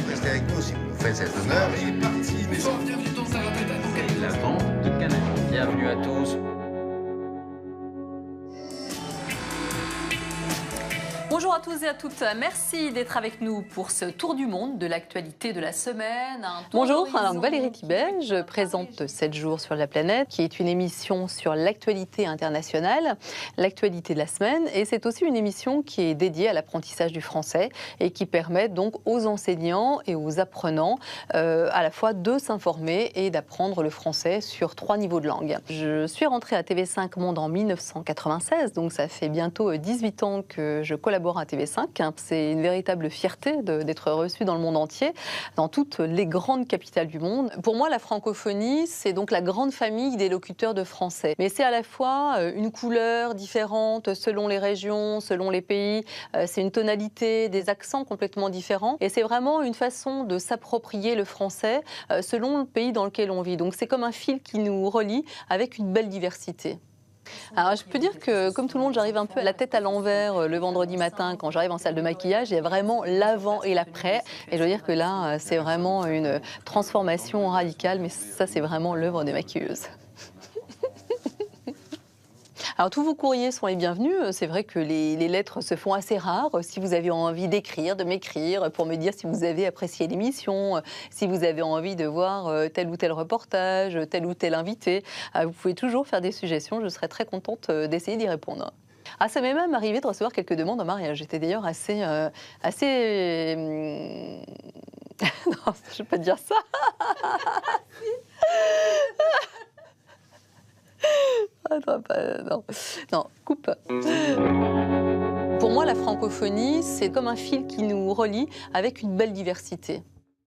de rester avec nous si vous nous faites cet honneur. La vente de cannelle. Bienvenue à tous. Bonjour à tous et à toutes, merci d'être avec nous pour ce tour du monde de l'actualité de la semaine. Bonjour, alors Valérie Thibet, je présente 7 jours sur la planète, qui est une émission sur l'actualité internationale, l'actualité de la semaine, et c'est aussi une émission qui est dédiée à l'apprentissage du français et qui permet donc aux enseignants et aux apprenants à la fois de s'informer et d'apprendre le français sur 3 niveaux de langue. Je suis rentrée à TV5 Monde en 1996, donc ça fait bientôt 18 ans que je collabore à TV5. C'est une véritable fierté d'être reçue dans le monde entier, dans toutes les grandes capitales du monde. Pour moi, la francophonie, c'est donc la grande famille des locuteurs de français. Mais c'est à la fois une couleur différente selon les régions, selon les pays. C'est une tonalité, des accents complètement différents. Et c'est vraiment une façon de s'approprier le français selon le pays dans lequel on vit. Donc c'est comme un fil qui nous relie avec une belle diversité. Alors je peux dire que comme tout le monde, j'arrive un peu la tête à l'envers le vendredi matin quand j'arrive en salle de maquillage. Il y a vraiment l'avant et l'après. Et je veux dire que là, c'est vraiment une transformation radicale. Mais ça, c'est vraiment l'œuvre des maquilleuses. Alors tous vos courriers sont les bienvenus. C'est vrai que les lettres se font assez rares. Si vous avez envie d'écrire, de m'écrire pour me dire si vous avez apprécié l'émission, si vous avez envie de voir tel ou tel reportage, tel ou tel invité, vous pouvez toujours faire des suggestions. Je serais très contente d'essayer d'y répondre. Ah, ça m'est même arrivé de recevoir quelques demandes en mariage. J'étais d'ailleurs assez... non, je ne vais pas dire ça. Non, coupe. Pour moi, la francophonie, c'est comme un fil qui nous relie avec une belle diversité.